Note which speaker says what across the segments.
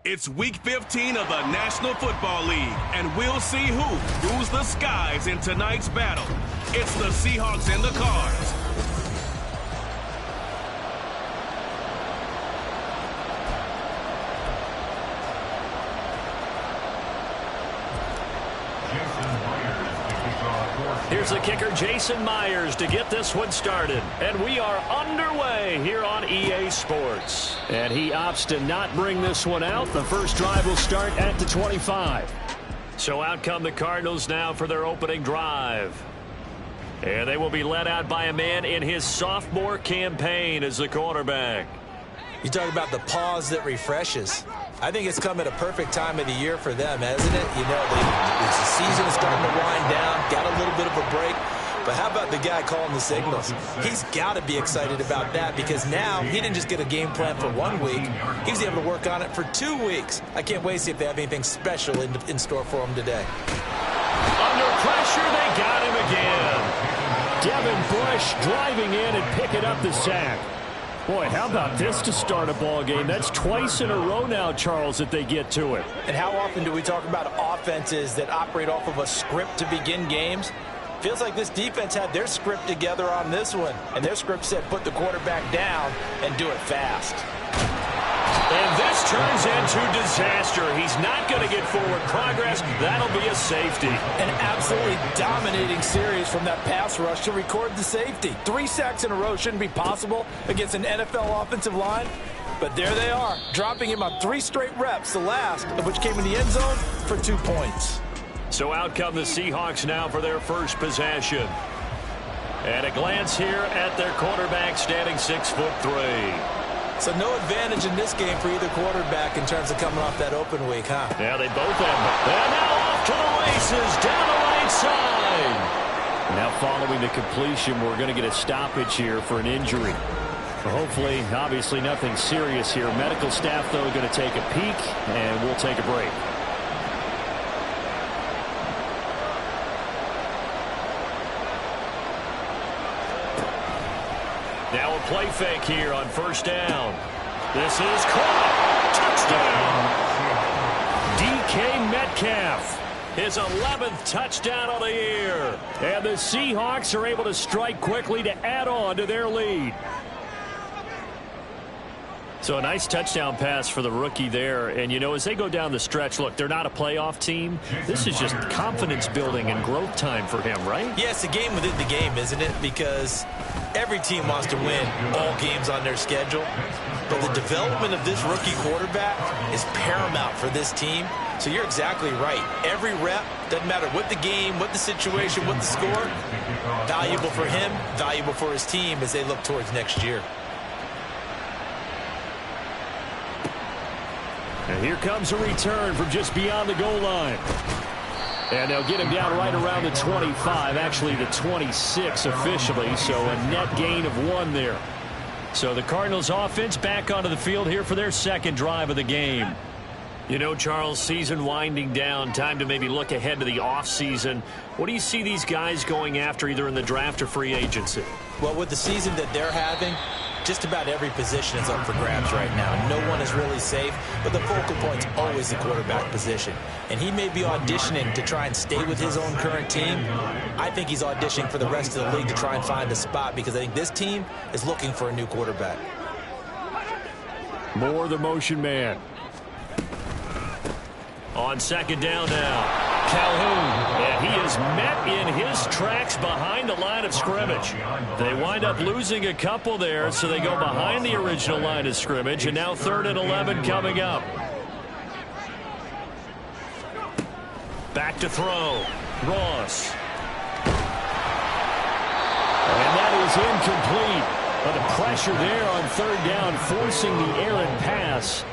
Speaker 1: It's Week 15 of the National Football League, and we'll see who rules the skies in tonight's battle. It's the Seahawks and the Cards.
Speaker 2: Here's the kicker, Jason Myers, to get this one started. And we are underway here on EA Sports. And he opts to not bring this one out. The first drive will start at the 25. So out come the Cardinals now for their opening drive. And they will be led out by a man in his sophomore campaign as the quarterback.
Speaker 3: You talk about the pause that refreshes. I think it's come at a perfect time of the year for them, hasn't it? You know, the season is starting to wind down, got a little bit of a break. But how about the guy calling the signals? He's got to be excited about that because now he didn't just get a game plan for 1 week. He was able to work on it for 2 weeks. I can't wait to see if they have anything special in store for him today.
Speaker 2: Under pressure, they got him again. Devin Bush driving in and picking up the sack. Boy, how about this to start a ball game? That's twice in a row now, Charles, that they get to it.
Speaker 3: And how often do we talk about offenses that operate off of a script to begin games? Feels like this defense had their script together on this one. And their script said put the quarterback down and do it fast.
Speaker 2: And this turns into disaster. He's not going to get forward progress. That'll be a safety.
Speaker 3: An absolutely dominating series from that pass rush to record the safety. 3 sacks in a row shouldn't be possible against an NFL offensive line. But there they are, dropping him on 3 straight reps, the last of which came in the end zone for 2 points.
Speaker 2: So out come the Seahawks now for their first possession. And a glance here at their quarterback standing 6'3".
Speaker 3: So no advantage in this game for either quarterback in terms of coming off that open week, huh?
Speaker 2: Yeah, they both have. And now off to the races, down the right side. Now following the completion, we're going to get a stoppage here for an injury. Hopefully, obviously nothing serious here. Medical staff, though, going to take a peek, and we'll take a break. Now a play fake here on first down. This is caught. Touchdown. DK Metcalf. His 11th touchdown of the year. And the Seahawks are able to strike quickly to add on to their lead. So a nice touchdown pass for the rookie there. And, you know, as they go down the stretch, look, they're not a playoff team. This is just confidence building and growth time for him, right?
Speaker 3: Yeah, it's a game within the game, isn't it? Because every team wants to win all games on their schedule. But the development of this rookie quarterback is paramount for this team. So you're exactly right. Every rep, doesn't matter what the game, what the situation, what the score, valuable for him, valuable for his team as they look towards next year.
Speaker 2: And here comes a return from just beyond the goal line. And they'll get him down right around the 25, actually the 26 officially, so a net gain of 1 there. So the Cardinals offense back onto the field here for their second drive of the game. You know, Charles, season winding down, time to maybe look ahead to the offseason. What do you see these guys going after either in the draft or free agency?
Speaker 3: Well, with the season that they're having, just about every position is up for grabs right now. No one is really safe, but the focal point's always the quarterback position. And he may be auditioning to try and stay with his own current team. I think he's auditioning for the rest of the league to try and find a spot because I think this team is looking for a new quarterback.
Speaker 2: Moore, the motion man. On second down now. Calhoun, and he is met in his tracks behind the line of scrimmage. They wind up losing a couple there, so they go behind the original line of scrimmage, and now 3rd and 11 coming up. Back to throw. Ross. And that is incomplete. But the pressure there on 3rd down, forcing the errant pass.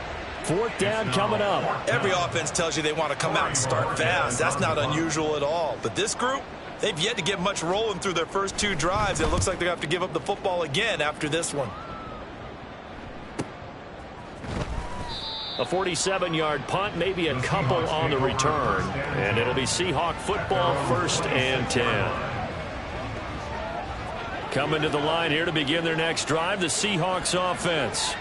Speaker 2: 4th down coming up.
Speaker 3: Every offense tells you they want to come out and start fast. That's not unusual at all. But this group, they've yet to get much rolling through their first 2 drives. It looks like they're going to have to give up the football again after this one.
Speaker 2: A 47-yard punt, maybe a couple on the return. And it'll be Seahawk football, 1st and 10. Coming to the line here to begin their next drive, the Seahawks offense.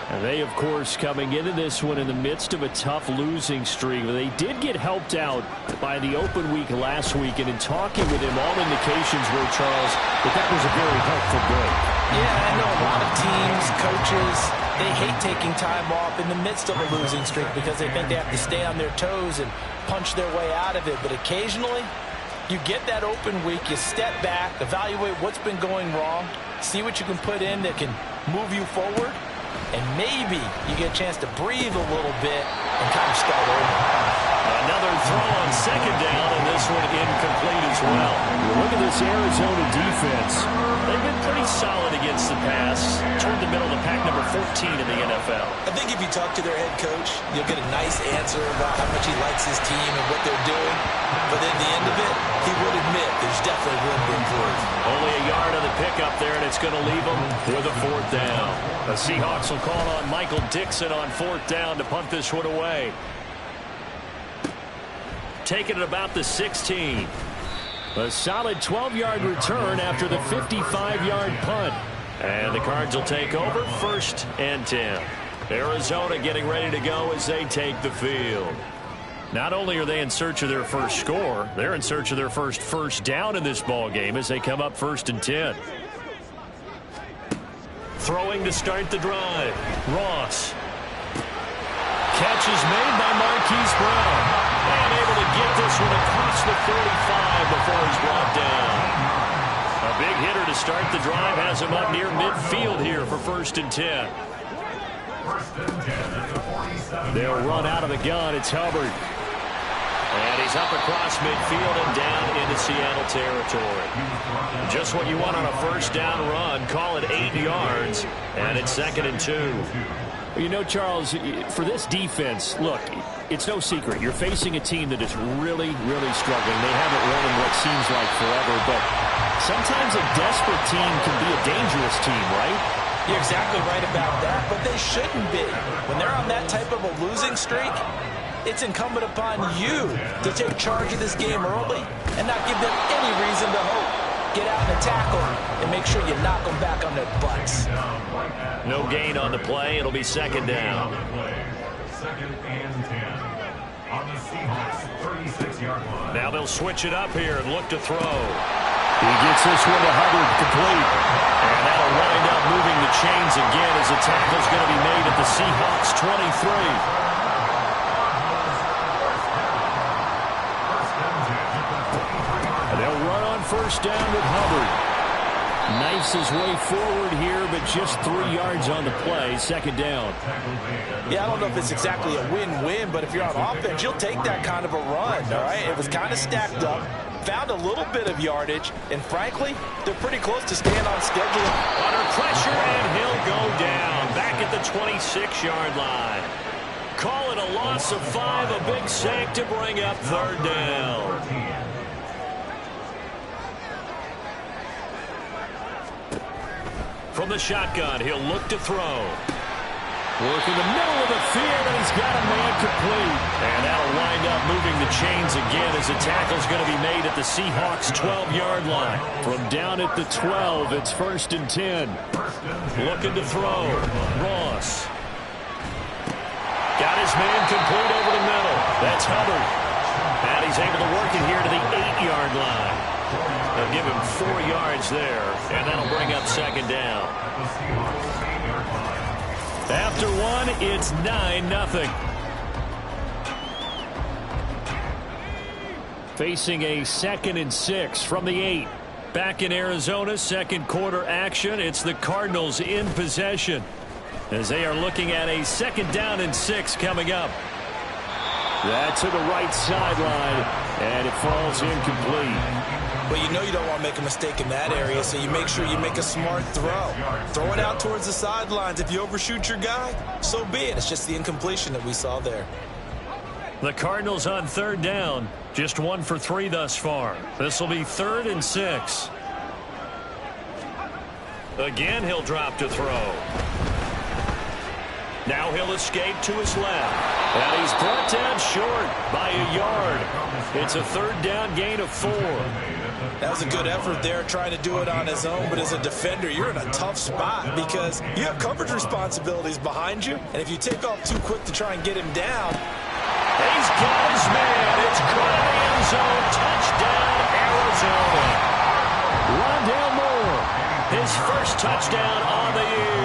Speaker 2: And they, of course, coming into this one in the midst of a tough losing streak. They did get helped out by the open week last week, and in talking with him, all indications were, Charles, that was a very helpful break.
Speaker 3: Yeah, I know a lot of teams, coaches, they hate taking time off in the midst of a losing streak because they think they have to stay on their toes and punch their way out of it. But occasionally, you get that open week, you step back, evaluate what's been going wrong, see what you can put in that can move you forward, and maybe you get a chance to breathe a little bit and kind of start over.
Speaker 2: Another throw on second down, and this one incomplete as well. Look at this Arizona defense. They've been pretty solid against the pass. Toward the middle of the pack, number 14 in the NFL.
Speaker 3: I think if you talk to their head coach, you'll get a nice answer about how much he likes his team and what they're doing. But at the end of it, he would admit there's definitely room to improve.
Speaker 2: Only a yard on the pickup there, and it's going to leave them with a fourth down. The Seahawks will call on Michael Dixon on fourth down to punt this one away. Taking it about the 16. A solid 12-yard return after the 55-yard punt. And the Cards will take over, 1st and 10. Arizona getting ready to go as they take the field. Not only are they in search of their first score, they're in search of their first down in this ball game as they come up 1st and 10. Throwing to start the drive. Ross. Catch is made by Marquise Brown. And able to get this one across the 35 before he's brought down. A big hitter to start the drive has him up near midfield here for 1st and 10. They'll run out of the gun. It's Hubbard. And he's up across midfield and down into Seattle territory. Just what you want on a first down run. Call it 8 yards. And it's 2nd and 2. You know, Charles, for this defense, look, it's no secret. You're facing a team that is really, really struggling. They haven't won in what seems like forever, but sometimes a desperate team can be a dangerous team, right?
Speaker 3: You're exactly right about that, but they shouldn't be. When they're on that type of a losing streak, it's incumbent upon you to take charge of this game early and not give them any reason to hope. Get out and tackle and make sure you knock them back on their butts.
Speaker 2: No gain on the play. It'll be 2nd down.
Speaker 4: 2nd and 10 on the Seahawks 36-yard line.
Speaker 2: Now they'll switch it up here and look to throw. He gets this one to Hubbard, complete. And that'll wind up moving the chains again as the tackle's going to be made at the Seahawks 23. First down with Hubbard. Knifes his way forward here, but just 3 yards on the play. 2nd down.
Speaker 3: Yeah, I don't know if it's exactly a win-win, but if you're on offense, you'll take that kind of a run, all right? It was kind of stacked up, found a little bit of yardage, and frankly, they're pretty close to staying on schedule.
Speaker 2: Under pressure, and he'll go down back at the 26-yard line. Call it a loss of 5, a big sack to bring up 3rd down. From the shotgun, he'll look to throw. Work in the middle of the field, and he's got a man complete. And that'll wind up moving the chains again as the tackle's going to be made at the Seahawks' 12-yard line. From down at the 12, it's 1st and 10. Looking to throw. Ross. Got his man complete over the middle. That's Hubbard. And he's able to work it here to the 8-yard line. They'll give him 4 yards there, and that'll bring up 2nd down. After 1, it's 9-0. Facing a 2nd and 6 from the 8. Back in Arizona, 2nd quarter action. It's the Cardinals in possession as they are looking at a 2nd down and 6 coming up. That's to the right sideline, and it falls incomplete.
Speaker 3: Well, you know you don't want to make a mistake in that area, so you make sure you make a smart throw. Throw it out towards the sidelines. If you overshoot your guy, so be it. It's just the incompletion that we saw there.
Speaker 2: The Cardinals on 3rd down, just 1 for 3 thus far. This will be 3rd and 6. Again, he'll drop to throw. Now he'll escape to his left. And he's brought down short by a yard. It's a third down gain of 4.
Speaker 3: That was a good effort there, trying to do it on his own. But as a defender, you're in a tough spot because you have coverage responsibilities behind you. And if you take off too quick to try and get him down.
Speaker 2: He's got his man. It's caught in the end zone. Touchdown, Arizona. Rondale Moore, his first touchdown on the year.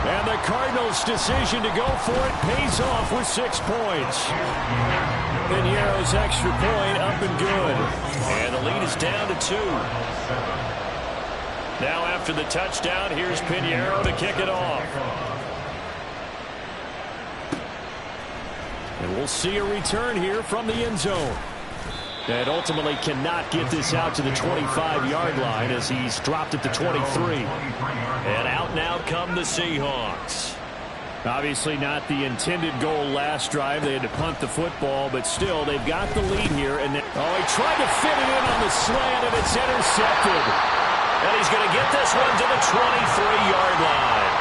Speaker 2: And the Cardinals' decision to go for it pays off with 6 points. Piñeiro's extra point up and good. And the lead is down to 2. Now after the touchdown, here's Piñeiro to kick it off. And we'll see a return here from the end zone. And ultimately cannot get this out to the 25-yard line as he's dropped it to 23. And out now come the Seahawks. Obviously not the intended goal last drive. They had to punt the football, but still they've got the lead here. And he tried to fit it in on the slant, and it's intercepted. And he's going to get this one to the 23-yard line.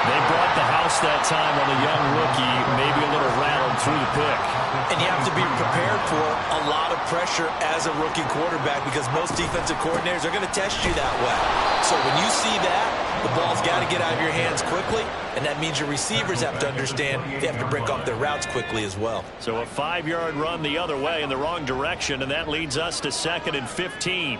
Speaker 2: They brought the house that time on the young rookie, maybe a little rattled through the pick.
Speaker 3: And you have to be prepared for a lot of pressure as a rookie quarterback because most defensive coordinators are going to test you that way. So when you see that, the ball's got to get out of your hands quickly, and that means your receivers have to understand they have to break off their routes quickly as well.
Speaker 2: So a 5-yard run the other way in the wrong direction, and that leads us to 2nd and 15.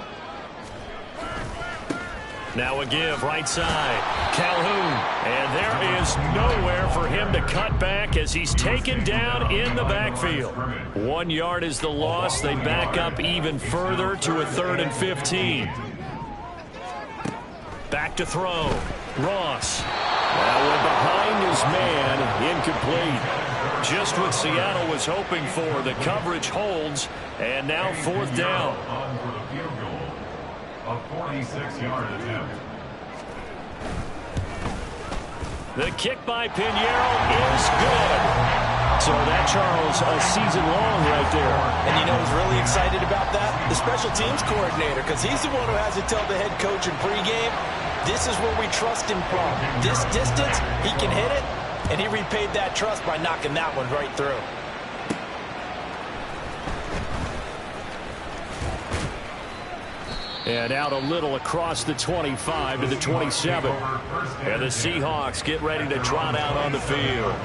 Speaker 2: Now a give right side. Calhoun. And there is nowhere for him to cut back as he's taken down in the backfield. 1 yard is the loss. They back up even further to a 3rd and 15. Back to throw. Ross. Now we're behind his man. Incomplete. Just what Seattle was hoping for. The coverage holds. And now 4th down.
Speaker 4: A 46-yard attempt.
Speaker 2: The kick by Piñeiro is good. So that, Charles, a season long right there.
Speaker 3: And you know who's really excited about that? The special teams coordinator, because he's the one who has to tell the head coach in pregame, this is where we trust him from. This distance, he can hit it, and he repaid that trust by knocking that one right through.
Speaker 2: And out a little across the 25 to the 27. And the Seahawks get ready to trot out on the field.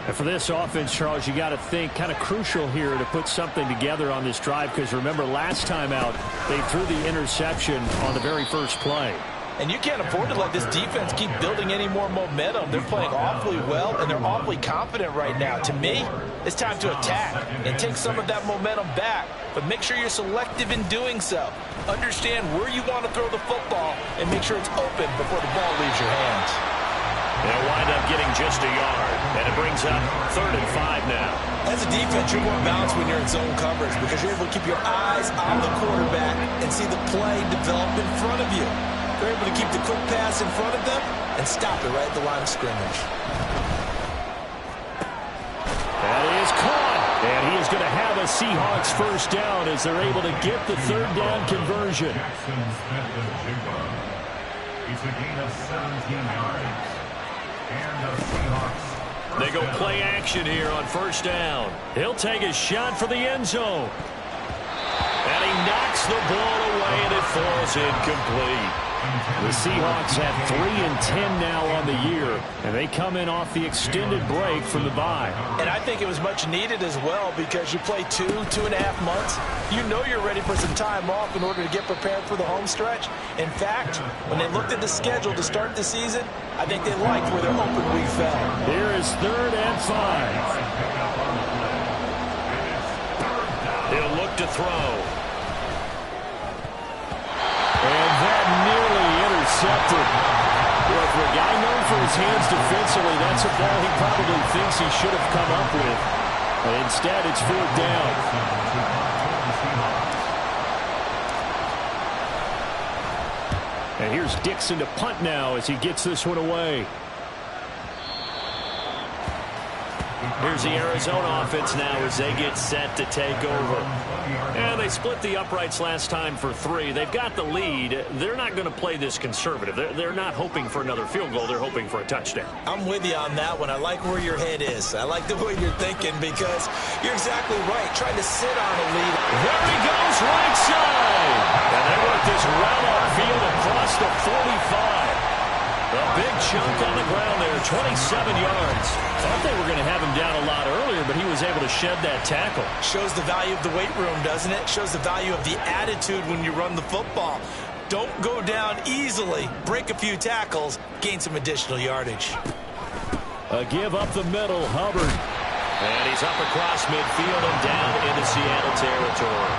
Speaker 5: And for this offense, Charles, you got to think kind of crucial here to put something together on this drive because remember last time out they threw the interception on the very first play.
Speaker 3: And you can't afford to let this defense keep building any more momentum. They're playing awfully well, and they're awfully confident right now. To me, it's time to attack and take some of that momentum back. But make sure you're selective in doing so. Understand where you want to throw the football and make sure it's open before the ball leaves your hands.
Speaker 2: They'll wind up getting just a yard, and it brings up 3rd and 5 now.
Speaker 3: As a defense, you're more balanced when you're in zone coverage because you're able to keep your eyes on the quarterback and see the play develop in front of you. They're able to keep the quick pass in front of them and stop it right at the line of scrimmage.
Speaker 2: That is caught. And he is going to have a Seahawks first down as they're able to get the 3rd down conversion.
Speaker 4: It's a gain of 17 yards. And the Seahawks.
Speaker 2: They go play action here on 1st down. He'll take a shot for the end zone. And he knocks the ball away, and it falls incomplete. The Seahawks have 3 and 10 now on the year, and they come in off the extended break from the bye.
Speaker 3: And I think it was much needed as well because you play 2.5 months. You know you're ready for some time off in order to get prepared for the home stretch. In fact, when they looked at the schedule to start the season, I think they liked where their open week fell.
Speaker 2: Here is 3rd and 5. He'll look to throw. And that nearly intercepted. Well, for a guy known for his hands defensively, that's a ball he probably thinks he should have come up with. But instead, it's 4th down. And here's Dixon to punt now as he gets this one away.
Speaker 5: Here's the Arizona offense now as they get set to take over. And they split the uprights last time for 3. They've got the lead. They're not going to play this conservative. They're not hoping for another field goal. They're hoping for a touchdown.
Speaker 3: I'm with you on that one. I like where your head is. I like the way you're thinking because you're exactly right. Trying to sit on a lead.
Speaker 5: There he goes, right side. And they work this right off field across the 45. A big chunk on the ground there, 27 yards. Thought they were going to have him down a lot earlier, but he was able to shed that tackle.
Speaker 3: Shows the value of the weight room, doesn't it? Shows the value of the attitude when you run the football. Don't go down easily. Break a few tackles. Gain some additional yardage.
Speaker 2: A give up the middle, Hubbard.
Speaker 5: And he's up across midfield and down into Seattle territory.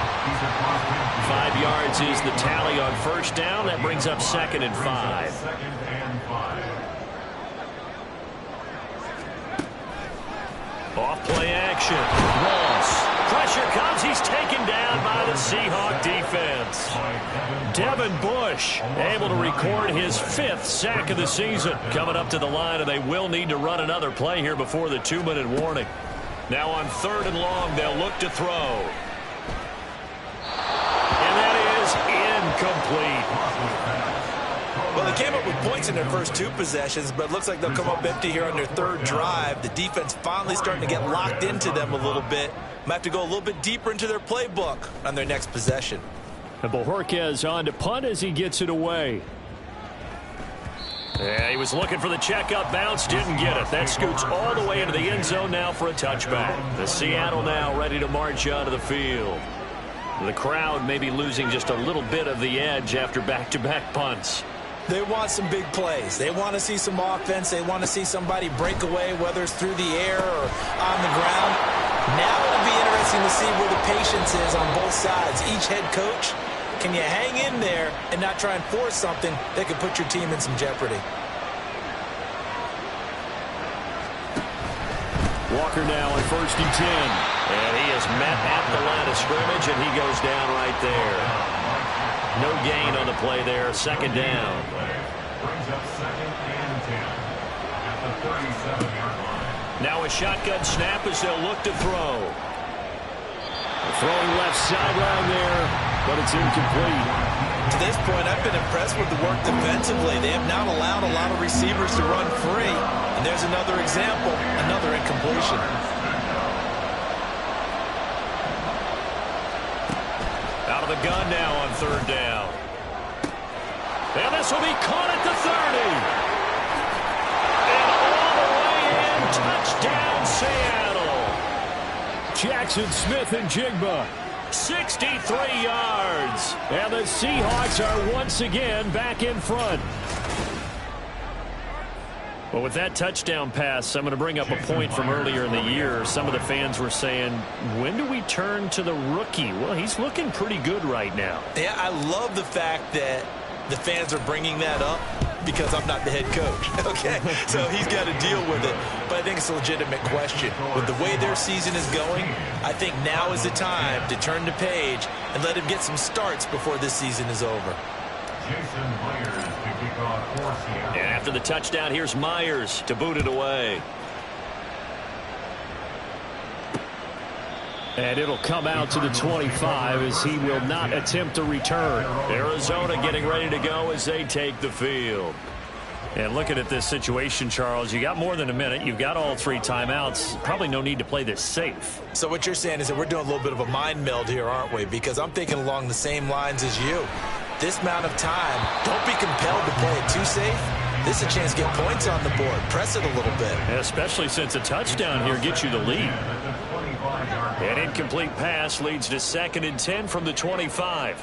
Speaker 5: 5 yards is the tally on first down. That brings up 2nd and 5. Off play action. Ross. Pressure comes. He's taken down by the Seahawk defense. Devin Bush able to record his 5th sack of the season. Coming up to the line, and they will need to run another play here before the 2-minute warning. Now on 3rd and long, they'll look to throw. And that is incomplete.
Speaker 3: Well, they came up with points in their first 2 possessions, but it looks like they'll come up empty here on their 3rd drive. The defense finally starting to get locked into them a little bit. Might have to go a little bit deeper into their playbook on their next possession.
Speaker 2: And Bojorquez on to punt as he gets it away.
Speaker 5: Yeah, he was looking for the checkup bounce, didn't get it. That scoots all the way into the end zone now for a touchback. The Seattle now ready to march onto the field. The crowd may be losing just a little bit of the edge after back-to-back punts.
Speaker 3: They want some big plays. They want to see some offense. They want to see somebody break away, whether it's through the air or on the ground. Now it'll be interesting to see where the patience is on both sides. Each head coach, can you hang in there and not try and force something that could put your team in some jeopardy?
Speaker 2: Walker now on 1st and 10.
Speaker 5: And he is met at the line of scrimmage, and he goes down right there. No gain on the play there. 2nd down.
Speaker 4: Brings up 2nd and 10 at the 37-yard line.
Speaker 5: Now a shotgun snap as they'll look to throw.
Speaker 2: Throwing left sideline there, but it's incomplete.
Speaker 3: To this point, I've been impressed with the work defensively. They have not allowed a lot of receivers to run free. And there's another example, another incompletion.
Speaker 5: Out of the gun now on 3rd down. And this will be caught at the 30. And all the way in, touchdown Seattle.
Speaker 2: Jackson Smith and Jigba.
Speaker 5: 63 yards.
Speaker 2: And the Seahawks are once again back in front.
Speaker 5: Well, with that touchdown pass, I'm going to bring up a point from earlier in the year. Some of the fans were saying, when do we turn to the rookie? Well, he's looking pretty good right now.
Speaker 3: Yeah, I love the fact that the fans are bringing that up because I'm not the head coach, okay? So he's got to deal with it. But I think it's a legitimate question. With the way their season is going, I think now is the time to turn the page and let him get some starts before this season is over.
Speaker 4: Jason Myers to kick off for Seattle.
Speaker 5: And after the touchdown, here's Myers to boot it away.
Speaker 2: And it'll come out to the 25 as he will not attempt a return.
Speaker 5: Arizona getting ready to go as they take the field. And looking at this situation, Charles, you got more than a minute. You've got all 3 timeouts. Probably no need to play this safe.
Speaker 3: So what you're saying is that we're doing a little bit of a mind meld here, aren't we? Because I'm thinking along the same lines as you. This amount of time, don't be compelled to play it too safe. This is a chance to get points on the board. Press it a little bit.
Speaker 5: Especially since a touchdown here gets you the lead. An incomplete pass leads to 2nd and 10 from the 25.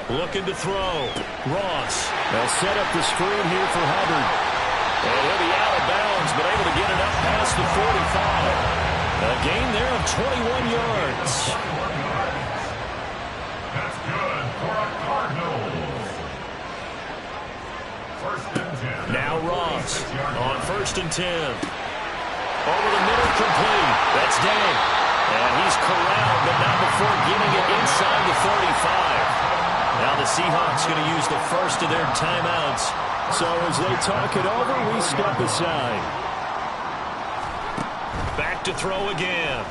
Speaker 5: Looking to throw. Ross.
Speaker 2: They'll set up the screen here for Hubbard.
Speaker 5: And he'll be out of bounds, but able to get it up past the 45. A gain there of 21 yards.
Speaker 4: That's good for a Cardinals. 1st and 10.
Speaker 5: Now Ross on 1st and 10. Over the middle, complete. That's Dang. And he's corralled, but not before getting it inside the 35. Now the Seahawks going to use the first of their timeouts.
Speaker 2: So as they talk it over, we step aside.
Speaker 5: to throw again.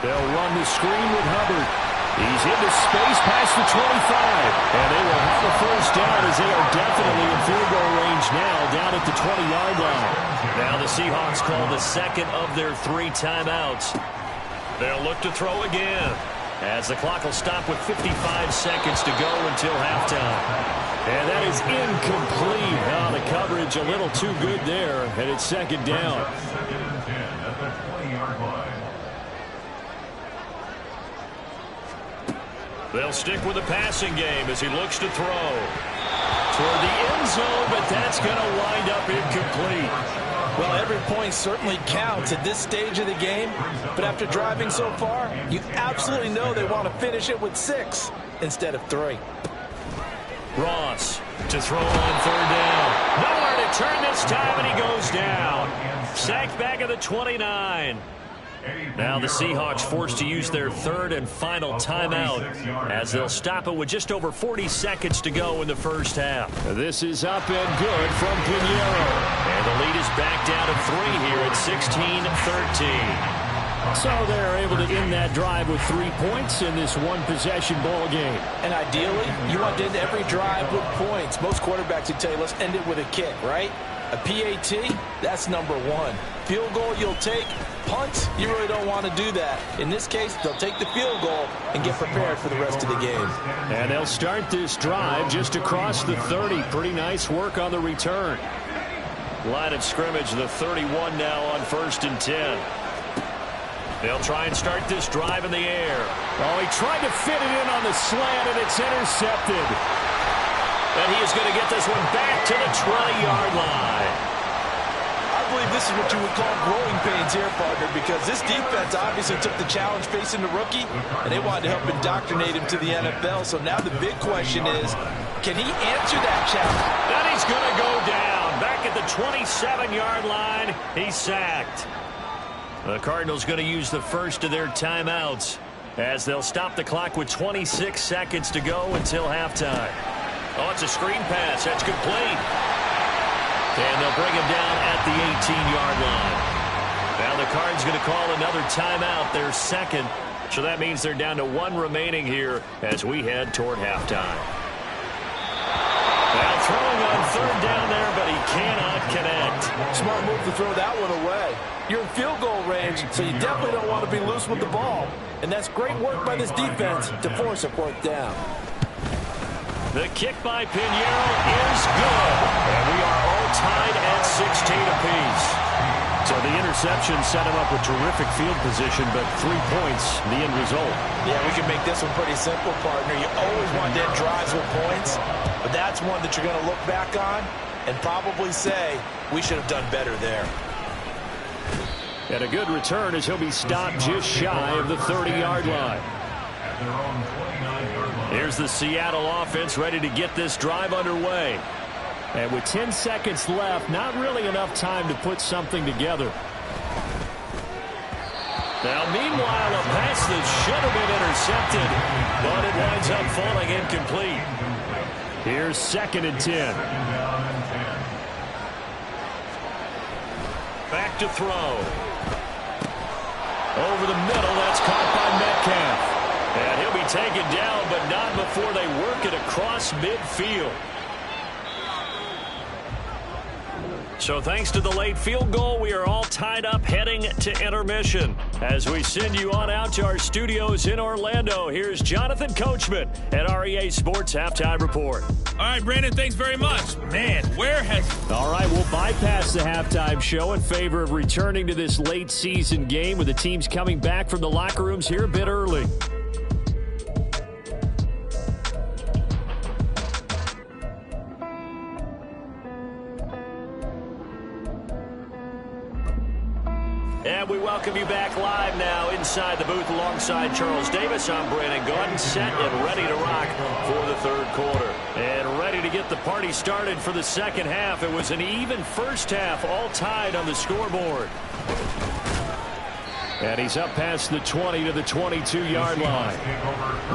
Speaker 2: They'll run the screen with Hubbard. He's into space past the 25. And they will have a first down as they are definitely in field goal range now, down at the 20-yard line.
Speaker 5: Now the Seahawks call the second of their 3 timeouts. They'll look to throw again, as the clock will stop with 55 seconds to go until halftime.
Speaker 2: And that is incomplete. Oh, the coverage a little too good there, and it's second down.
Speaker 4: Second and 10 at the 20-yard line.
Speaker 5: They'll stick with the passing game as he looks to throw toward the end zone, but that's going to wind up incomplete.
Speaker 3: Well, every point certainly counts at this stage of the game, but after driving so far, you absolutely know they want to finish it with 6 instead of 3.
Speaker 5: Ross to throw on third down. Nowhere to turn this time, and he goes down. Sacked back at the 29. Now the Seahawks forced to use their 3rd and final timeout as they'll stop it with just over 40 seconds to go in the first half.
Speaker 2: This is up and good from Pinheiro.
Speaker 5: And the lead is back down to 3 here at 16-13.
Speaker 2: So they're able to end that drive with 3 points in this one-possession ball game.
Speaker 3: And ideally, you want to end every drive with points. Most quarterbacks would tell you, let's end it with a kick, right? A PAT, that's number 1. Field goal you'll take. Punts, you really don't want to do that. In this case, they'll take the field goal and get prepared for the rest of the game.
Speaker 2: And they'll start this drive just across the 30. Pretty nice work on the return.
Speaker 5: Line of scrimmage, the 31 now on 1st and 10. They'll try and start this drive in the air.
Speaker 2: Oh, he tried to fit it in on the slant, and it's intercepted.
Speaker 5: And he is going to get this one back to the 20-yard line.
Speaker 3: I believe this is what you would call growing pains here, partner, because this defense obviously took the challenge facing the rookie, and they wanted to help indoctrinate him to the NFL. So now the big question is, can he answer that challenge?
Speaker 5: And he's going to go down. Back at the 27-yard line, he's sacked. The Cardinals going to use the first of their timeouts as they'll stop the clock with 26 seconds to go until halftime. Oh, it's a screen pass. That's complete. And they'll bring him down at the 18-yard line. Now the Cards going to call another timeout, their second. So that means they're down to 1 remaining here as we head toward halftime. Now throwing on third down there, but he cannot connect.
Speaker 3: Smart move to throw that one away. You're in field goal range, so you definitely don't want to be loose with the ball. And that's great work by this defense to force a fourth down.
Speaker 5: The kick by Pinheiro is good. And we are all tied at 16 apiece.
Speaker 2: So the interception set him up with terrific field position, but 3 points, the end result.
Speaker 3: Yeah, we can make this one pretty simple, partner. You always want to end drives with points, but that's one that you're going to look back on and probably say, we should have done better there.
Speaker 2: And a good return as he'll be stopped just shy of the 30-yard line.
Speaker 5: Here's the Seattle offense ready to get this drive underway.
Speaker 2: And with 10 seconds left, not really enough time to put something together.
Speaker 5: Now, meanwhile, a pass that should have been intercepted, but it winds up falling incomplete.
Speaker 2: Here's 2nd and 10.
Speaker 5: Back to throw. Over the middle, that's caught by Metcalf. And he'll be taken down, but not before they work it across midfield. So thanks to the late field goal, we are all tied up heading to intermission. As we send you on out to our studios in Orlando, here's Jonathan Coachman at our EA Sports Halftime Report.
Speaker 1: All right, Brandon, thanks very much. Man, where has...
Speaker 2: All right, we'll bypass the halftime show in favor of returning to this late season game with the teams coming back from the locker rooms here a bit early.
Speaker 5: And we welcome you back live now inside the booth alongside Charles Davis. I'm Brandon Gordon, set and ready to rock for the third quarter. And ready to get the party started for the second half. It was an even first half, all tied on the scoreboard.
Speaker 2: And he's up past the 20 to the 22-yard line.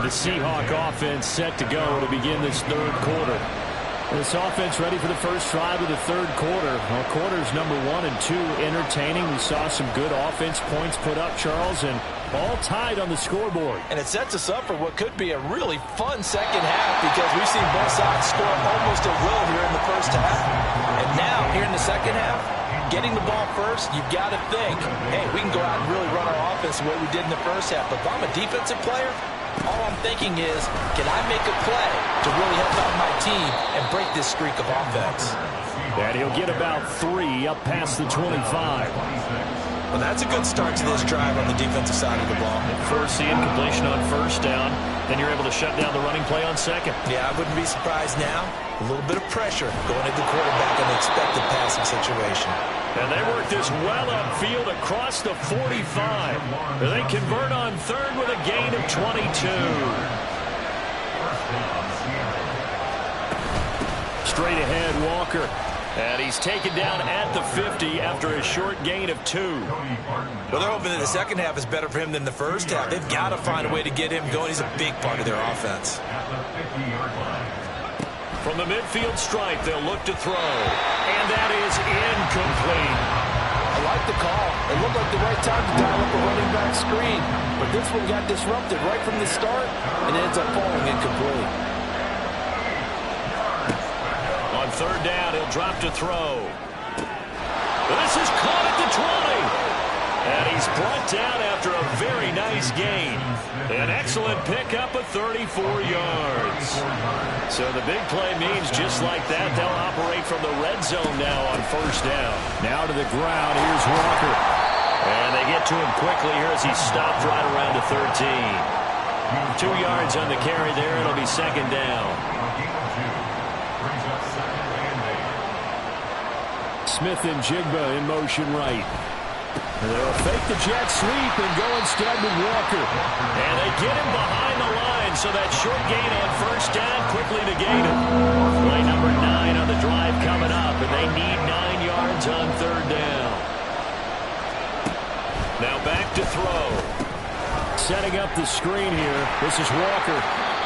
Speaker 2: The Seahawk offense set to go to begin this third quarter. This offense ready for the first drive of the third quarter. Well, quarters number 1 and 2 entertaining. We saw some good offense points put up, Charles, and all tied on the scoreboard.
Speaker 3: And it sets us up for what could be a really fun second half because we've seen both sides score almost at will here in the first half. And now, here in the second half, getting the ball first, you've got to think, hey, we can go out and really run our offense the way we did in the first half. But if I'm a defensive player, all I'm thinking is, can I make a play to really help out my team and break this streak of offense?
Speaker 2: And he'll get about 3 up past the 25.
Speaker 3: Well, that's a good start to this drive on the defensive side of the ball.
Speaker 5: Force the incompletion on first down, then you're able to shut down the running play on second.
Speaker 3: Yeah, I wouldn't be surprised now. A little bit of pressure going into the quarterback in the expected passing situation.
Speaker 5: And they work this well upfield across the 45. They convert on third with a gain of 22. Straight ahead, Walker. And he's taken down at the 50 after a short gain of 2.
Speaker 3: Well, they're hoping that the second half is better for him than the first half. They've got to find a way to get him going. He's a big part of their offense.
Speaker 5: From the midfield stripe, they'll look to throw. And that is incomplete.
Speaker 3: I like the call. It looked like the right time to dial up a running back screen. But this one got disrupted right from the start and ends up falling incomplete.
Speaker 5: On third down, he'll drop to throw. This is caught at the 20. And he's brought down after a very nice gain. An excellent pickup of 34 yards. So the big play means just like that, they'll operate from the red zone now on first down.
Speaker 2: Now to the ground. Here's Walker.
Speaker 5: And they get to him quickly here as he's stopped right around the 13. 2 yards on the carry there. It'll be second down.
Speaker 2: Smith and Jigba in motion right. They'll fake the jet sweep and go instead with Walker.
Speaker 5: And they get him behind the line, so that short gain on first down quickly negated. Play number 9 on the drive coming up, and they need 9 yards on third down. Now back to throw.
Speaker 2: Setting up the screen here. This is Walker.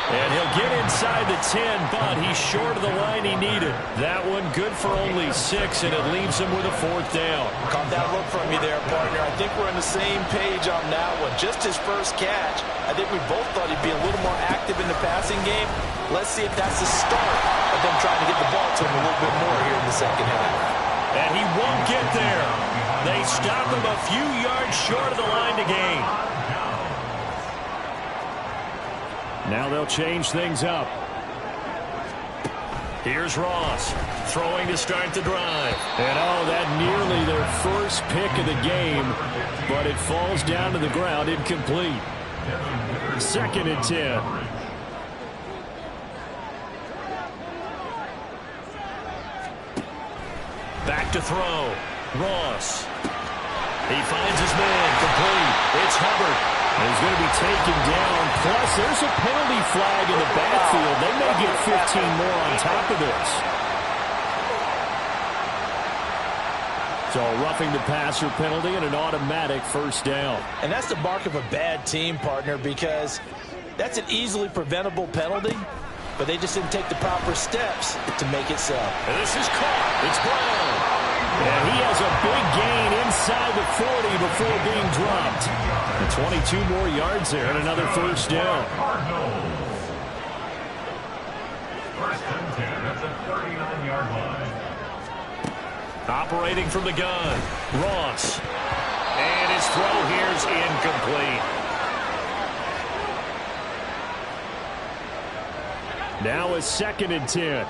Speaker 5: And he'll get inside the 10, but he's short of the line he needed. That one good for only 6, and it leaves him with a fourth down.
Speaker 3: Caught that look from you there, partner. I think we're on the same page on that one. Just his first catch. I think we both thought he'd be a little more active in the passing game. Let's see if that's the start of them trying to get the ball to him a little bit more here in the second half.
Speaker 5: And he won't get there. They stop him a few yards short of the line to gain.
Speaker 2: Now they'll change things up.
Speaker 5: Here's Ross throwing to start the drive.
Speaker 2: And oh, that nearly their first pick of the game, but it falls down to the ground incomplete. Second and 10.
Speaker 5: Back to throw. Ross. He finds his man. Complete. It's Hubbard.
Speaker 2: He's going to be taken down. Plus, there's a penalty flag in the backfield. They may get 15 more on top of this. So, roughing the passer penalty and an automatic first down.
Speaker 3: And that's the mark of a bad team, partner, because that's an easily preventable penalty, but they just didn't take the proper steps to make it so.
Speaker 5: And this is caught. It's Brown.
Speaker 2: And he has a big gain inside the 40 before being dropped. And 22 more yards there and another first down.
Speaker 4: First and 10 at the 39-yard line.
Speaker 5: Operating from the gun, Ross. And his throw here's incomplete.
Speaker 2: Now a second and 10.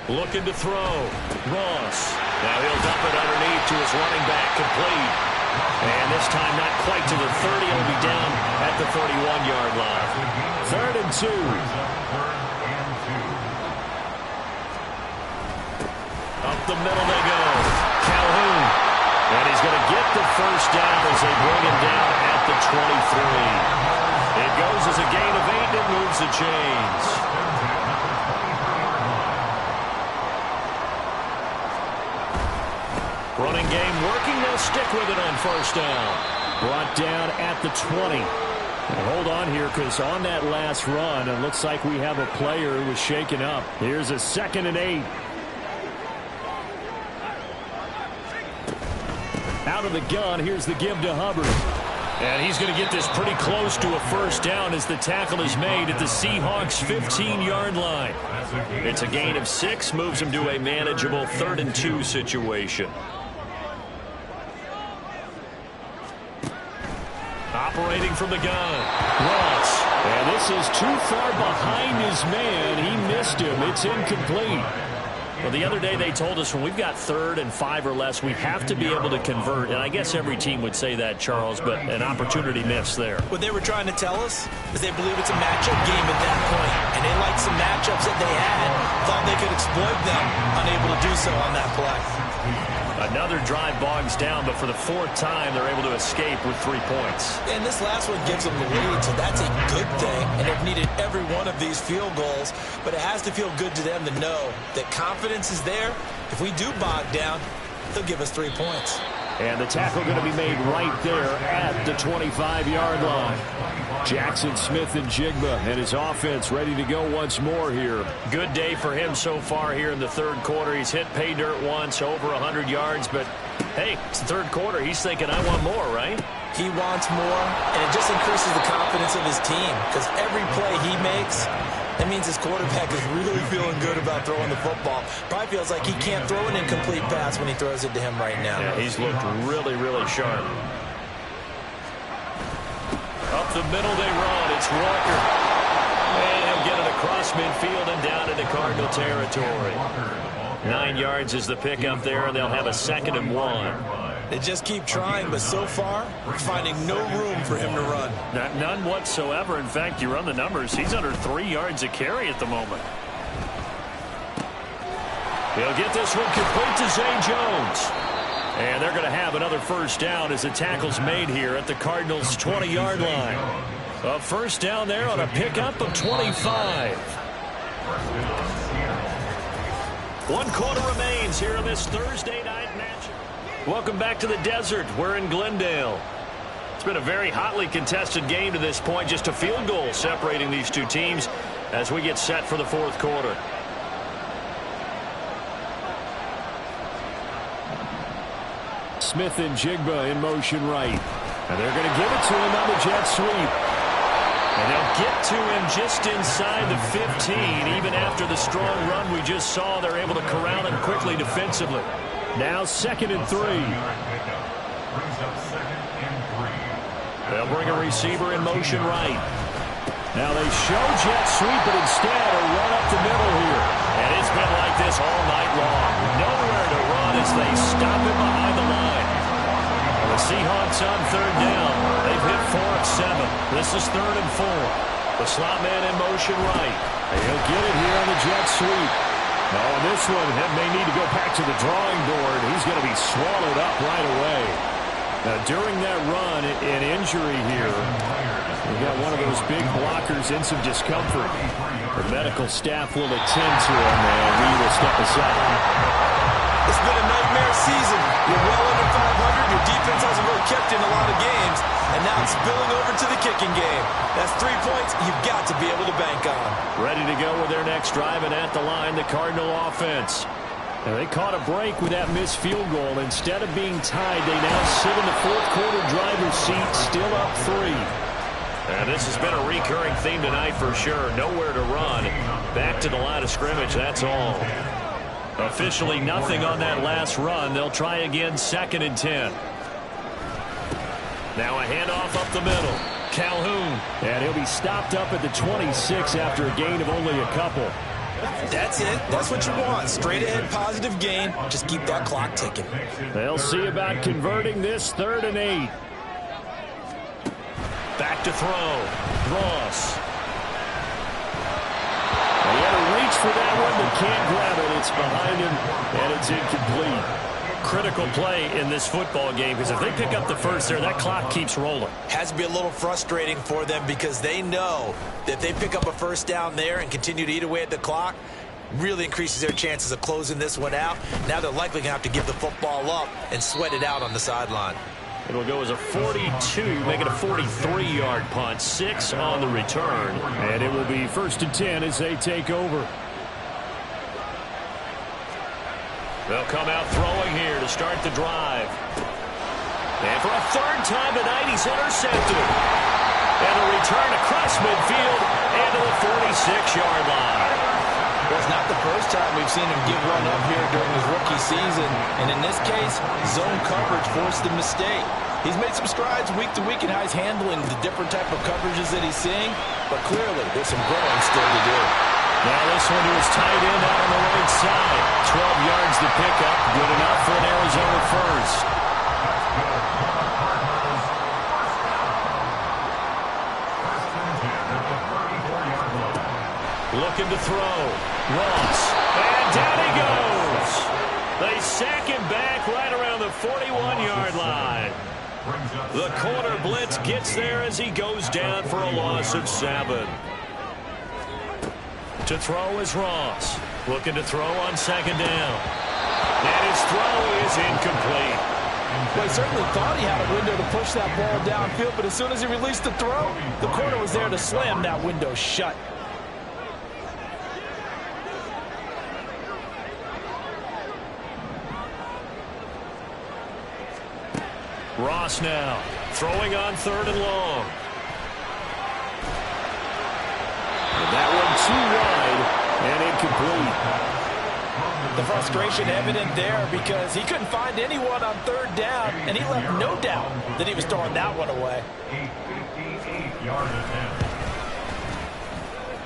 Speaker 5: Looking to throw. Ross. Now he'll dump it underneath to his running back. Complete. And this time not quite to the 30. He'll be down at the 31-yard line.
Speaker 2: Third and 2.
Speaker 5: Up the middle they go. Calhoun. And he's going to get the first down as they bring him down at the 23. It goes as a gain of 8 and moves the chains. Running game working. They'll stick with it on first down.
Speaker 2: Brought down at the 20. And hold on here, because on that last run, it looks like we have a player who was shaken up. Here's a 2nd and 8. Out of the gun, here's the give to Hubbard. And he's going to get this pretty close to a first down as the tackle is made at the Seahawks' 15-yard line. It's a gain of 6, moves him to a manageable 3rd and 2 situation. Operating from the gun, Ross. And this is too far behind his man. He missed him. It's incomplete. Well, the other day they told us when we've got 3rd and 5 or less, we have to be able to convert. And I guess every team would say that, Charles, but an opportunity missed there.
Speaker 3: What they were trying to tell us is they believe it's a matchup game at that point. And they liked some matchups that they had, thought they could exploit them, unable to do so on that play.
Speaker 5: Another drive bogs down, but for the 4th time, they're able to escape with 3 points.
Speaker 3: And this last one gives them the lead, so that's a good thing. And they've needed every one of these field goals, but it has to feel good to them to know that confidence is there. If we do bog down, they'll give us 3 points.
Speaker 2: And the tackle going to be made right there at the 25-yard line. Jackson Smith and Jigba and his offense ready to go once more here.
Speaker 5: Good day for him so far here in the 3rd quarter. He's hit pay dirt once, over 100 yards, but hey, it's the 3rd quarter. He's thinking, I want more, right?
Speaker 3: He wants more, and it just increases the confidence of his team because every play he makes, that means his quarterback is really feeling good about throwing the football. Probably feels like he can't throw an incomplete pass when he throws it to him right now.
Speaker 5: Yeah, he's looked really, really sharp. Up the middle they run. It's Walker. And he'll get it across midfield and down into Cardinal territory. 9 yards is the pickup there, and they'll have a 2nd and 1.
Speaker 3: They just keep trying, but so far, we're finding no room for him to run.
Speaker 5: None whatsoever. In fact, you run the numbers, he's under 3 yards a carry at the moment. He'll get this one complete to Zay Jones. And they're going to have another first down as the tackle's made here at the Cardinals' 20-yard line. A first down there on a pickup of 25. 1 quarter remains here in this Thursday night matchup. Welcome back to the desert. We're in Glendale. It's been a very hotly contested game to this point. Just a field goal separating these two teams as we get set for the 4th quarter.
Speaker 2: Smith and Jigba in motion right. And they're going to give it to him on the jet sweep.
Speaker 5: And they'll get to him just inside the 15. Even after the strong run we just saw, they're able to corral him quickly defensively.
Speaker 2: Now 2nd and 3.
Speaker 5: They'll bring a receiver in motion right.
Speaker 2: Now they show jet sweep, but instead a run up the middle here.
Speaker 5: And it's been like this all night long. Nowhere to run as they stop him behind the line. The Seahawks on 3rd down. They've hit 4 of 7. This is 3rd and 4. The slot man in motion right.
Speaker 2: And he'll get it here on the jet sweep. Oh, this one may need to go back to the drawing board. He's going to be swallowed up right away. Now, during that run, an injury here. We've got one of those big blockers in some discomfort. The medical staff will attend to him, and we will step aside.
Speaker 3: It's been a nightmare season. You're well under 500. Your defense hasn't really kept in a lot of games. And now it's spilling over to the kicking game. That's 3 points you've got to be able to bank on.
Speaker 5: Ready to go with their next drive, and at the line, the Cardinal offense.
Speaker 2: And they caught a break with that missed field goal. Instead of being tied, they now sit in the 4th quarter driver's seat, still up 3.
Speaker 5: And this has been a recurring theme tonight for sure. Nowhere to run. Back to the line of scrimmage, that's all. Officially nothing on that last run. They'll try again 2nd and 10. Now a handoff up the middle. Calhoun.
Speaker 2: And he'll be stopped up at the 26 after a gain of only a couple.
Speaker 3: That's it. That's what you want. Straight ahead positive gain. Just keep that clock ticking.
Speaker 2: They'll see about converting this 3rd and 8.
Speaker 5: Back to throw. Ross.
Speaker 2: He had to reach for that one, but can't grab it. It's behind him, and it's incomplete.
Speaker 5: Critical play in this football game, because if they pick up the first there, that clock keeps rolling.
Speaker 3: Has to be a little frustrating for them because they know that if they pick up a first down there and continue to eat away at the clock, really increases their chances of closing this one out. Now they're likely going to have to give the football up and sweat it out on the sideline.
Speaker 5: It'll go as a 42, make it a 43-yard punt. 6 on the return.
Speaker 2: And it will be 1st and 10 as they take over.
Speaker 5: They'll come out throwing here to start the drive. And for a 3rd time tonight, he's intercepted. And a return across midfield and to the 46-yard line.
Speaker 3: Well, it's not the first time we've seen him give one up here during his rookie season. And in this case, zone coverage forced the mistake. He's made some strides week to week in how he's handling the different type of coverages that he's seeing. But clearly, there's some growing still to do.
Speaker 5: Now this one to his tight end out on the right side. 12 yards to pick up. Good enough for an Arizona first. Looking to throw. Ross. And down he goes. They sack him back right around the 41-yard line. The corner blitz gets there as he goes down for a loss of 7. To throw is Ross. Looking to throw on 2nd down. And his throw is incomplete.
Speaker 3: Well, he certainly thought he had a window to push that ball downfield, but as soon as he released the throw, the corner was there to slam that window shut.
Speaker 5: Ross now throwing on 3rd and long.
Speaker 2: And that one too wide and incomplete.
Speaker 3: The frustration evident there because he couldn't find anyone on 3rd down, and he left no doubt that he was throwing that one away.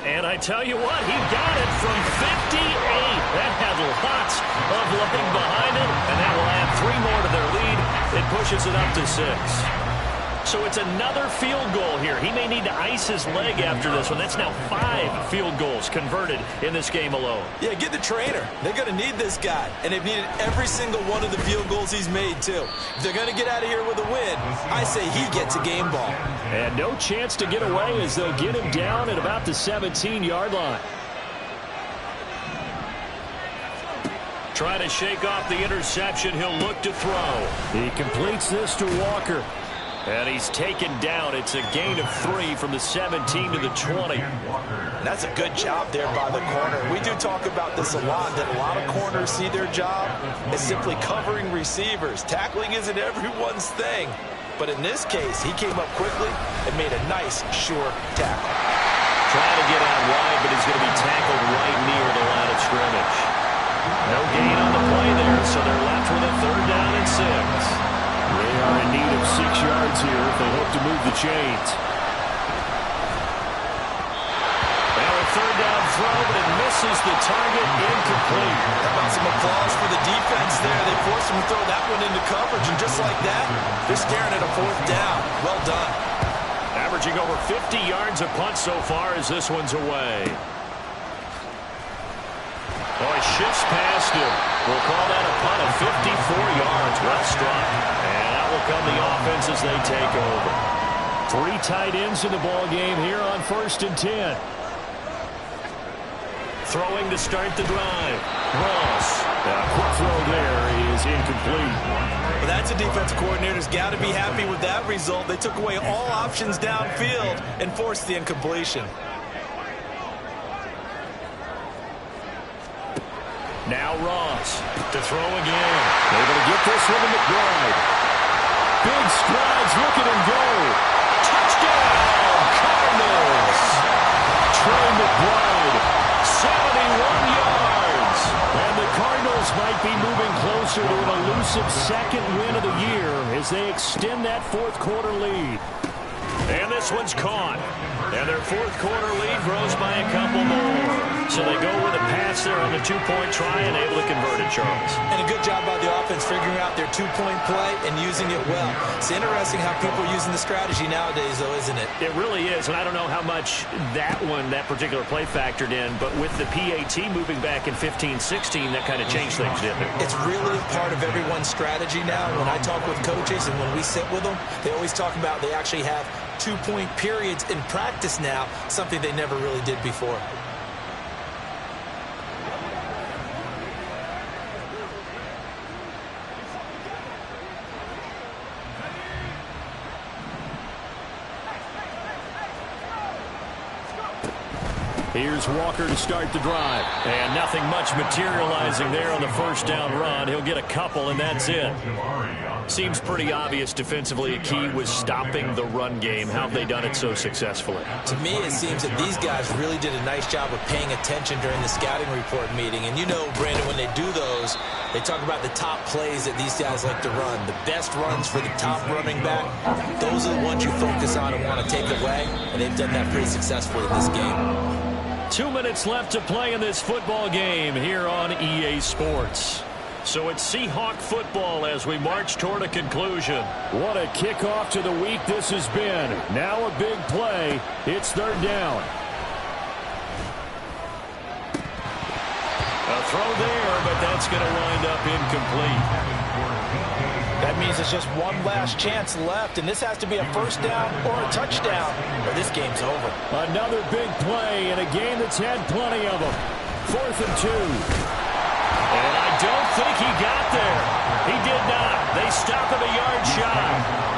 Speaker 5: And I tell you what, he got it from 58. That had lots of leg behind it, and that will add 3 more to their lead. It pushes it up to 6. So it's another field goal here. He may need to ice his leg after this one. That's now 5 field goals converted in this game alone.
Speaker 3: Yeah, get the trainer. They're going to need this guy. And they've needed every single one of the field goals he's made, too. If they're going to get out of here with a win, I say he gets a game ball.
Speaker 2: And no chance to get away as they'll get him down at about the 17-yard line.
Speaker 5: Trying to shake off the interception. He'll look to throw.
Speaker 2: He completes this to Walker.
Speaker 5: And he's taken down. It's a gain of 3 from the 17 to the 20.
Speaker 3: That's a good job there by the corner. We do talk about this a lot, that a lot of corners see their job as simply covering receivers. Tackling isn't everyone's thing. But in this case, he came up quickly and made a nice, sure tackle.
Speaker 5: Trying to get out wide, but he's going to be tackled right near the line of scrimmage. No gain on the play there, so they're left with a 3rd down and 6.
Speaker 2: They are in need of 6 yards here if they hope to move the chains.
Speaker 5: Now a 3rd down throw, but it misses the target, incomplete.
Speaker 3: How about some applause for the defense there? They forced him to throw that one into coverage, and just like that, they're staring at a 4th down. Well done.
Speaker 5: Averaging over 50 yards a punt so far as this one's away. Oh, he shifts past him. We'll call that a punt of 54 yards. Well struck. And that will come the offense as they take over.
Speaker 2: 3 tight ends in the ball game here on 1st and 10.
Speaker 5: Throwing to start the drive. Ross.
Speaker 2: A quick throw there is incomplete.
Speaker 3: Well, that's a defensive coordinator's got to be happy with that result. They took away all options downfield and forced the incompletion.
Speaker 5: Now Ross to throw again.
Speaker 2: Able to get this one to McBride. Big strides, look at him go.
Speaker 5: Touchdown, Cardinals.
Speaker 2: Trey McBride.
Speaker 5: 71 yards.
Speaker 2: And the Cardinals might be moving closer to an elusive 2nd win of the year as they extend that 4th quarter lead.
Speaker 5: And this one's caught. And their 4th quarter lead grows by a couple more. So they go with a pass there on the 2-point try and able to convert it, Charles.
Speaker 3: And a good job by the offense figuring out their 2-point play and using it well. It's interesting how people are using the strategy nowadays, though, isn't it?
Speaker 5: It really is, and I don't know how much that particular play factored in, but with the PAT moving back in 15-16, that kind of changed things, didn't it?
Speaker 3: It's really part of everyone's strategy now. When I talk with coaches and when we sit with them, they always talk about they actually have 2-point periods in practice now, something they never really did before.
Speaker 2: Here's Walker to start the drive.
Speaker 5: And nothing much materializing there on the first down run. He'll get a couple, and that's it. Seems pretty obvious defensively a key was stopping the run game. How have they done it so successfully?
Speaker 3: To me, it seems that these guys really did a nice job of paying attention during the scouting report meeting. And you know, Brandon, when they do those, they talk about the top plays that these guys like to run. The best runs for the top running back, those are the ones you focus on and want to take away. And they've done that pretty successfully in this game.
Speaker 5: 2 minutes left to play in this football game here on EA Sports. So it's Seahawk football as we march toward a conclusion.
Speaker 2: What a kickoff to the week this has been. Now a big play. It's third down.
Speaker 5: A throw there, but that's going to wind up incomplete.
Speaker 6: That means it's just one last chance left, and this has to be a first down or a touchdown, or this game's over.
Speaker 2: Another big play in a game that's had plenty of them. 4th and 2.
Speaker 5: And I don't think he got there. He did not. They stop him a yard shy.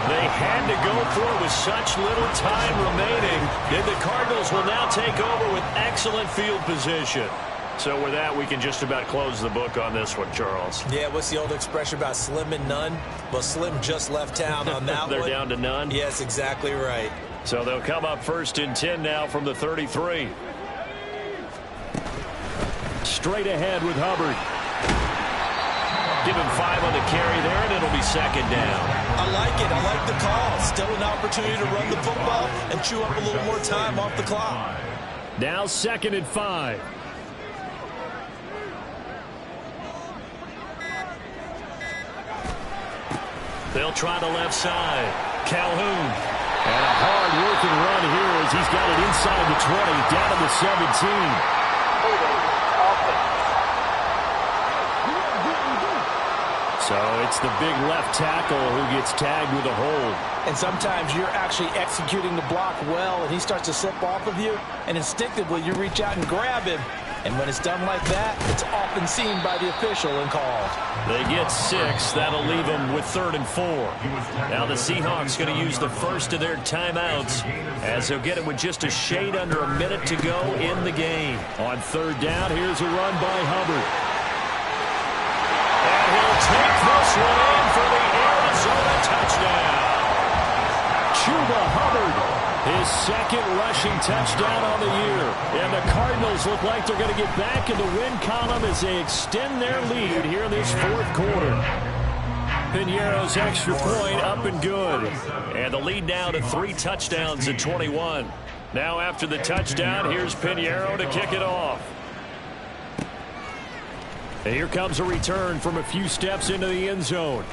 Speaker 5: They had to go for it with such little time remaining. And the Cardinals will now take over with excellent field position. So with that, we can just about close the book on this one, Charles.
Speaker 3: Yeah, what's the old expression about slim and none? Well, Slim just left town on that
Speaker 5: They're
Speaker 3: one.
Speaker 5: down to none?
Speaker 3: Yes, exactly right.
Speaker 5: So they'll come up 1st and 10 now from the 33.
Speaker 2: Straight ahead with Hubbard.
Speaker 5: Give him 5 on the carry there, and it'll be 2nd down.
Speaker 3: I like it. I like the call. Still an opportunity to run the football and chew up a little more time off the clock.
Speaker 2: Now 2nd and 5.
Speaker 5: They'll try the left side. Calhoun.
Speaker 2: And a hard-working run here as he's got it inside the 20, down to the 17. So it's the big left tackle who gets tagged with a hold.
Speaker 6: And sometimes you're actually executing the block well, and he starts to slip off of you, and instinctively you reach out and grab him. And when it's done like that, it's often seen by the official and called.
Speaker 5: They get 6. That'll leave them with 3rd and 4. Now the Seahawks going to use the first of their timeouts as they'll get it with just a shade under a minute to go in the game.
Speaker 2: On 3rd down, here's a run by Hubbard.
Speaker 5: And he'll take this one in for the Arizona touchdown.
Speaker 2: Chuba Hubbard. His 2nd rushing touchdown on the year. And the Cardinals look like they're going to get back in the win column as they extend their lead here in this 4th quarter. Piñeiro's extra point up and good.
Speaker 5: And the lead now to 3 touchdowns in 21. Now after the touchdown, here's Piñeiro to kick it off.
Speaker 2: And here comes a return from a few steps into the end zone.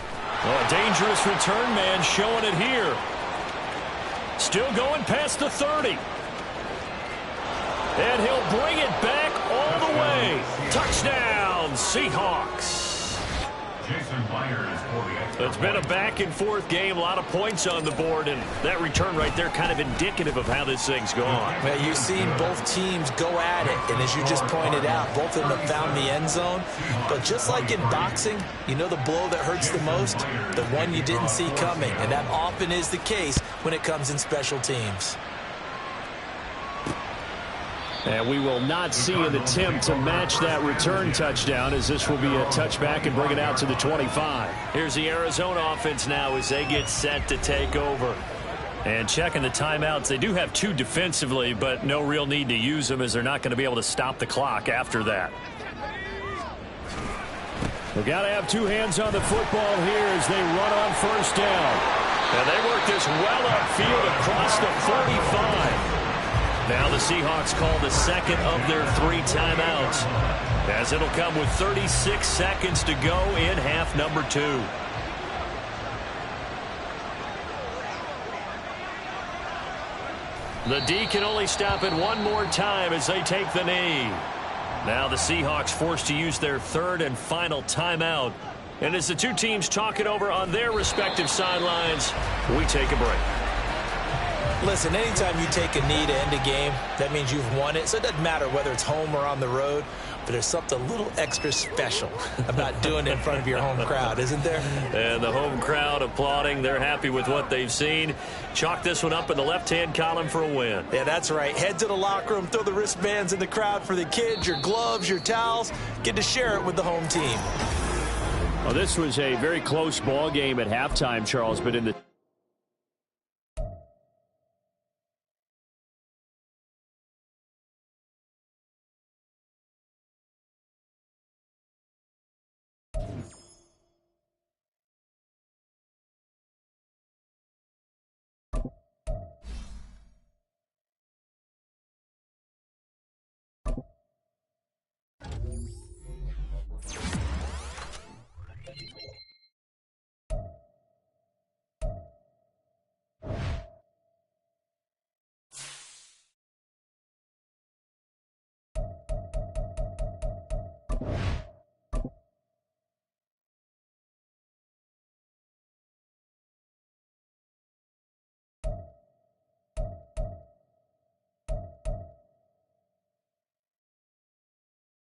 Speaker 5: Well, a dangerous return man showing it here. Still going past the 30. And he'll bring it back all the way. Touchdown, Seahawks. It's been a back-and-forth game, a lot of points on the board, and that return right there kind of indicative of how this thing's gone.
Speaker 3: Well, you've seen both teams go at it, and as you just pointed out, both of them have found the end zone. But just like in boxing, you know the blow that hurts the most? The one you didn't see coming, and that often is the case when it comes in special teams.
Speaker 2: And we will not see an attempt to match that return touchdown, as this will be a touchback and bring it out to the 25.
Speaker 5: Here's the Arizona offense now as they get set to take over. And checking the timeouts, they do have 2 defensively, but no real need to use them as they're not going to be able to stop the clock after that.
Speaker 2: They've got to have 2 hands on the football here as they run on 1st down.
Speaker 5: And they work this well upfield across the 45. Now the Seahawks call the 2nd of their 3 timeouts, as it'll come with 36 seconds to go in half number 2. The D can only stop it one more time as they take the knee. Now the Seahawks forced to use their 3rd and final timeout. And as the 2 teams talk it over on their respective sidelines, we take a break.
Speaker 3: Listen, anytime you take a knee to end a game, that means you've won it. So it doesn't matter whether it's home or on the road. but there's something a little extra special about doing it in front of your home crowd, isn't there?
Speaker 5: And the home crowd applauding. They're happy with what they've seen. Chalk this one up in the left-hand column for a win.
Speaker 3: Yeah, that's right. Head to the locker room, throw the wristbands in the crowd for the kids, your gloves, your towels. Get to share it with the home team.
Speaker 2: Well, this was a very close ball game at halftime, Charles, but in the